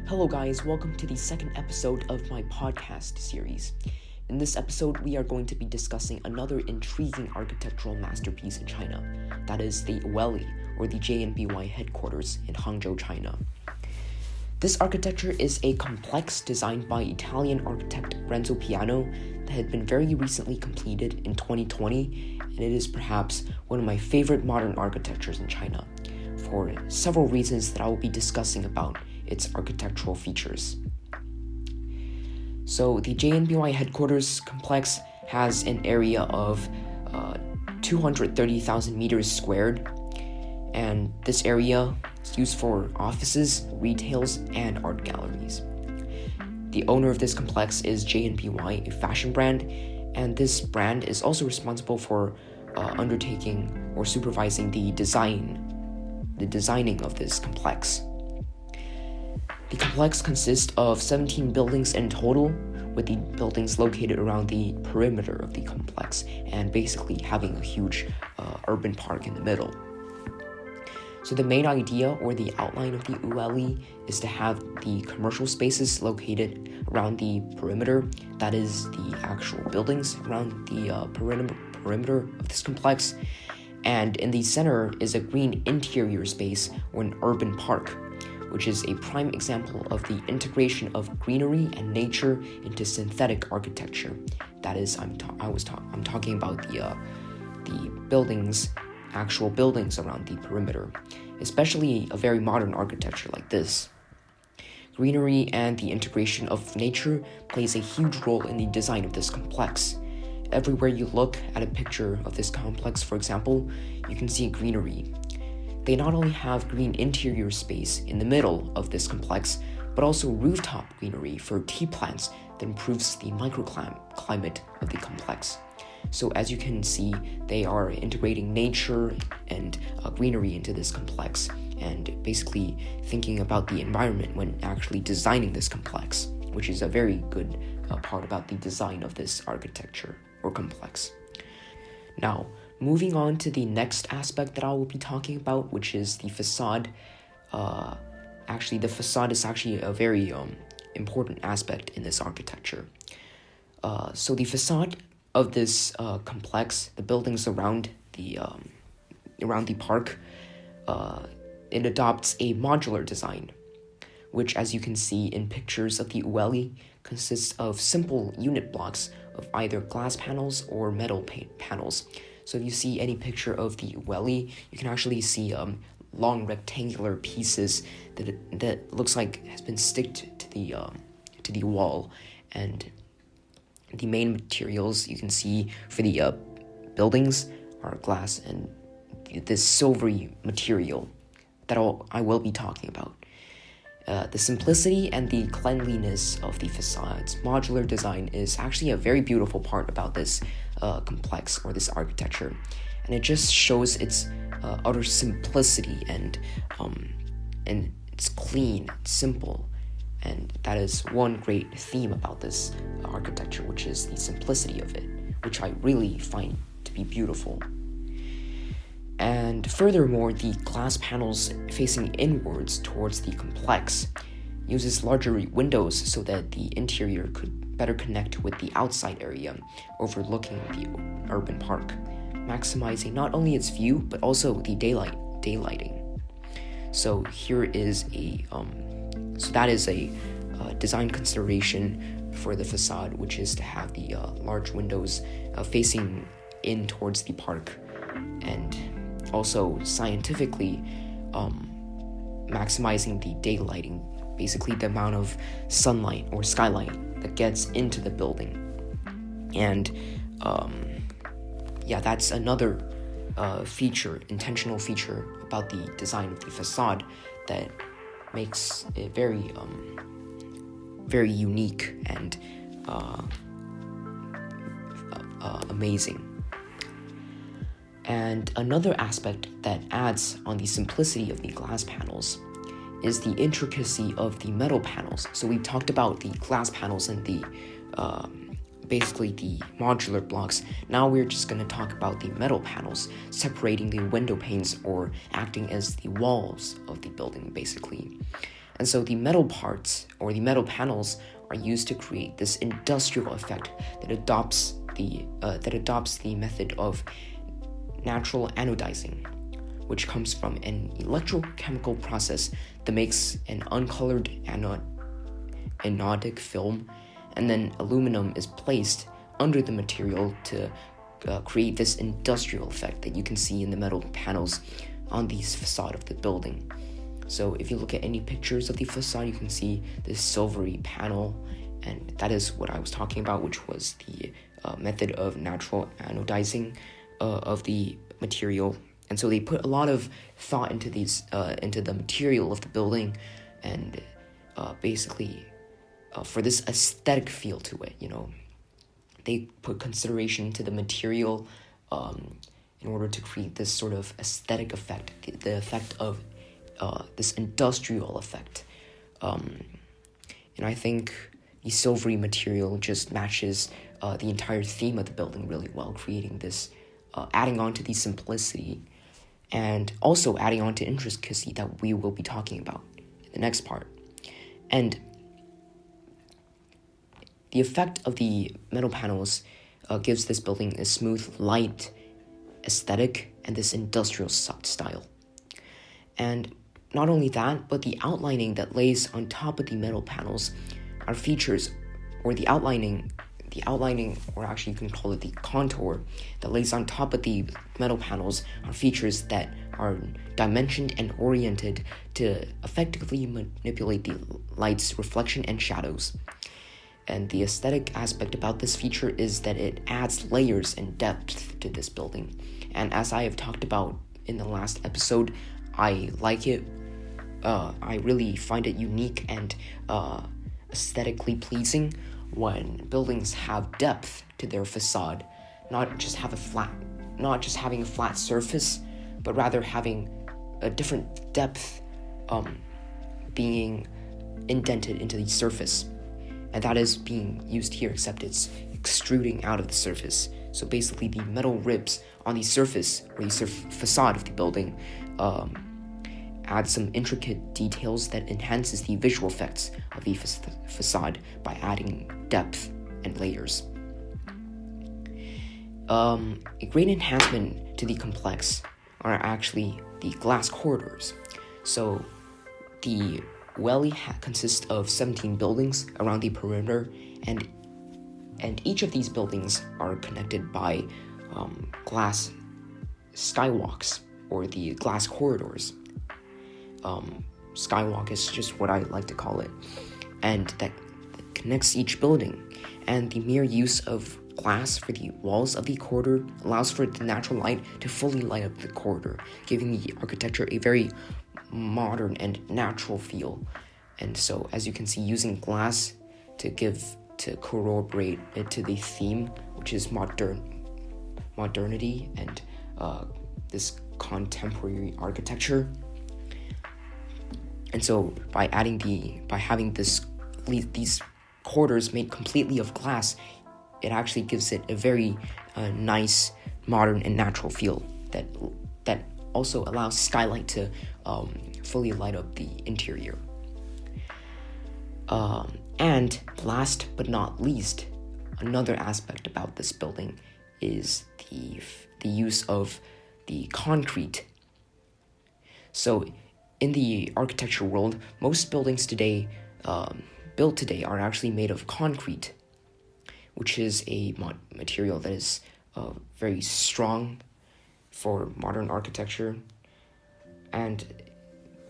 Hello guys, welcome to the second episode of my podcast series. In this episode, we are going to be discussing another intriguing architectural masterpiece in China, that is the Ooeli, or the JNBY headquarters in Hangzhou, China. This architecture is a complex designed by Italian architect Renzo Piano that had been very recently completed in 2020, and it is perhaps one of my favorite modern architectures in China, for several reasons that I will be discussing about its architectural features. So the JNBY headquarters complex has an area of 230,000 meters squared, and this area is used for offices, retails, and art galleries. The owner of this complex is JNBY, a fashion brand, and this brand is also responsible for undertaking or supervising the designing of this complex. The complex consists of 17 buildings in total, with the buildings located around the perimeter of the complex and basically having a huge urban park in the middle. So the main idea or the outline of the Ooeli is to have the commercial spaces located around the perimeter, that is the actual buildings around the perimeter of this complex, and in the center is a green interior space or an urban park, which is a prime example of the integration of greenery and nature into synthetic architecture. That is, I'm talking about the buildings, actual buildings around the perimeter, especially a very modern architecture like this. Greenery and the integration of nature plays a huge role in the design of this complex. Everywhere you look at a picture of this complex, for example, you can see greenery. They not only have green interior space in the middle of this complex, but also rooftop greenery for tea plants that improves the microclimate of the complex. So as you can see, they are integrating nature and greenery into this complex, and basically thinking about the environment when actually designing this complex, which is a very good part about the design of this architecture or complex. Now, moving on to the next aspect that I will be talking about, which is the facade. The facade is actually a very important aspect in this architecture. So the facade of this complex, the buildings around the park, it adopts a modular design, which, as you can see in pictures of the Ooeli, consists of simple unit blocks of either glass panels or metal panels. So if you see any picture of the Ooeli, you can actually see long rectangular pieces that looks like has been sticked to the wall, and the main materials you can see for the buildings are glass and this silvery material that I will be talking about. The simplicity and the cleanliness of the facade's modular design is actually a very beautiful part about this complex or this architecture, and it just shows its utter simplicity and it's clean, it's simple, and that is one great theme about this architecture, which is the simplicity of it, which I really find to be beautiful. And furthermore, the glass panels facing inwards towards the complex uses larger windows so that the interior could better connect with the outside area overlooking the urban park, maximizing not only its view but also the daylighting. So here is that is a design consideration for the facade, which is to have the large windows facing in towards the park, and also scientifically maximizing the daylighting, basically the amount of sunlight or skylight that gets into the building. And that's another intentional feature about the design of the facade that makes it very unique and amazing. And another aspect that adds on the simplicity of the glass panels is the intricacy of the metal panels. So we talked about the glass panels and the basically the modular blocks. Now we're just going to talk about the metal panels, separating the window panes or acting as the walls of the building, basically. And so the metal parts or the metal panels are used to create this industrial effect that adopts the method of natural anodizing, which comes from an electrochemical process that makes an uncolored anodic film, and then aluminum is placed under the material to create this industrial effect that you can see in the metal panels on the facade of the building. So if you look at any pictures of the facade, you can see this silvery panel, and that is what I was talking about, which was the method of natural anodizing of the material. And so they put a lot of thought into into the material of the building, and basically for this aesthetic feel to it, they put consideration to the material in order to create this sort of aesthetic effect, the effect of this industrial effect. And I think the silvery material just matches the entire theme of the building really well, creating this, adding on to the simplicity, and also adding on to intricacy that we will be talking about in the next part. And the effect of the metal panels gives this building a smooth, light aesthetic and this industrial style. And not only that, but the outlining that lays on top of the metal panels are features, or the outlining, or actually you can call it the contour, that lays on top of the metal panels are features that are dimensioned and oriented to effectively manipulate the light's reflection and shadows. And the aesthetic aspect about this feature is that it adds layers and depth to this building. And as I have talked about in the last episode, I like it. I really find it unique and aesthetically pleasing when buildings have depth to their facade, not just having a flat surface, but rather having a different depth being indented into the surface. And that is being used here, except it's extruding out of the surface. So basically the metal ribs on the surface or the facade of the building add some intricate details that enhances the visual effects of the facade by adding depth and layers. A great enhancement to the complex are actually the glass corridors. So the Ooeli consists of 17 buildings around the perimeter, and each of these buildings are connected by glass skywalks, or the glass corridors. Skywalk is just what I like to call it, and that connects each building. And the mere use of glass for the walls of the corridor allows for the natural light to fully light up the corridor, giving the architecture a very modern and natural feel. And so, as you can see, using glass to corroborate it to the theme, which is modernity and this contemporary architecture. And so by having these corridors made completely of glass, it actually gives it a very nice, modern, and natural feel that also allows skylight to fully light up the interior. And last but not least, another aspect about this building is the use of the concrete. So in the architecture world, most buildings built today are actually made of concrete, which is a material that is very strong for modern architecture. And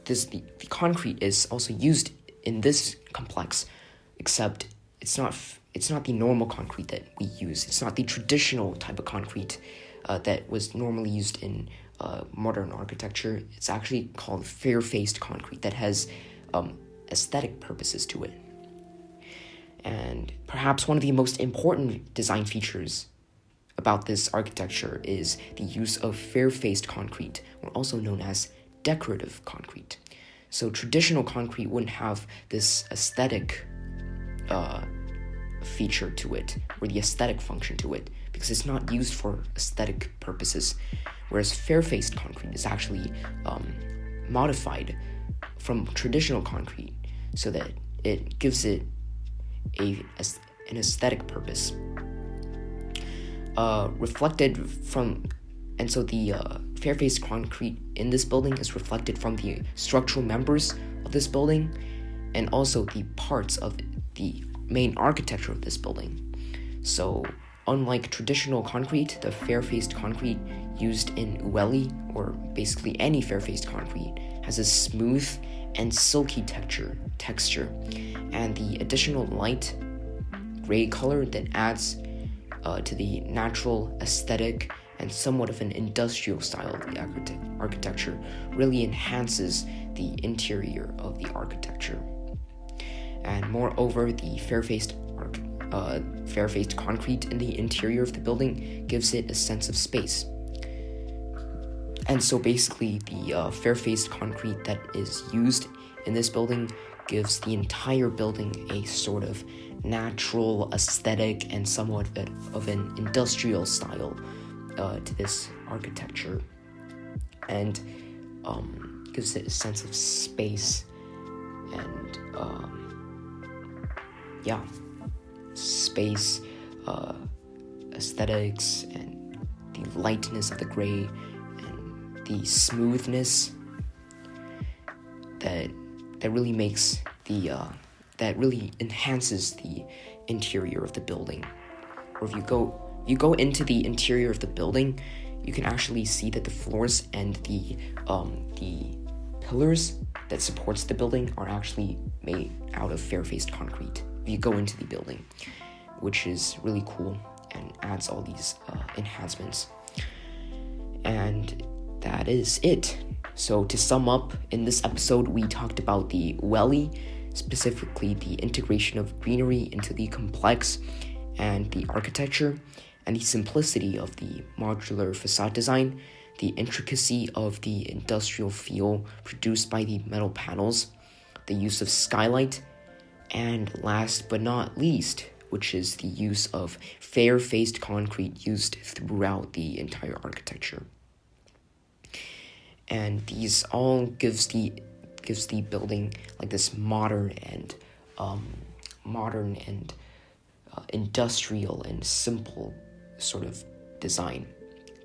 the concrete is also used in this complex, except it's not the normal concrete that we use. It's not the traditional type of concrete that was normally used in modern architecture. It's actually called fair-faced concrete that has aesthetic purposes to it. And perhaps one of the most important design features about this architecture is the use of fair-faced concrete, or also known as decorative concrete. So traditional concrete wouldn't have this aesthetic feature to it, or the aesthetic function to it, because it's not used for aesthetic purposes, whereas fair-faced concrete is actually modified from traditional concrete so that it gives it an aesthetic purpose. And so the fair-faced concrete in this building is reflected from the structural members of this building and also the parts of the main architecture of this building. So unlike traditional concrete, the fair-faced concrete used in Ooeli, or basically any fair-faced concrete, has a smooth and silky texture, and the additional light gray color that adds to the natural aesthetic and somewhat of an industrial style of the architecture really enhances the interior of the architecture. And moreover, the fair-faced concrete in the interior of the building gives it a sense of space. And so basically, the fair-faced concrete that is used in this building gives the entire building a sort of natural aesthetic and somewhat of an industrial style to this architecture, and gives it a sense of space and space, aesthetics, and the lightness of the gray and the smoothness that really makes that really enhances the interior of the building. Or if you go into the interior of the building, you can actually see that the floors and the pillars that supports the building are actually made out of fair-faced concrete. If you go into the building, which is really cool and adds all these enhancements. And that is it. So to sum up, in this episode, we talked about the Ooeli, specifically the integration of greenery into the complex and the architecture, and the simplicity of the modular facade design, the intricacy of the industrial feel produced by the metal panels, the use of skylight, and last but not least, which is the use of fair-faced concrete used throughout the entire architecture. And these all gives the building like this modern and industrial and simple sort of design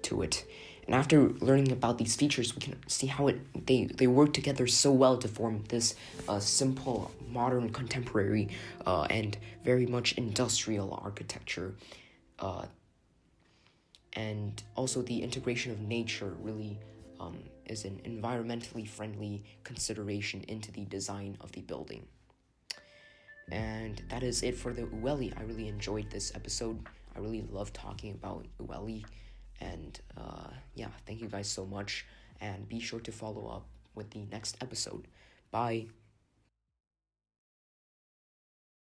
to it. And after learning about these features, we can see how they work together so well to form this simple, modern, contemporary, and very much industrial architecture. And also the integration of nature really is an environmentally friendly consideration into the design of the building. And that is it for the Ooeli. I really enjoyed this episode. I really love talking about Ooeli. And thank you guys so much. And be sure to follow up with the next episode. Bye.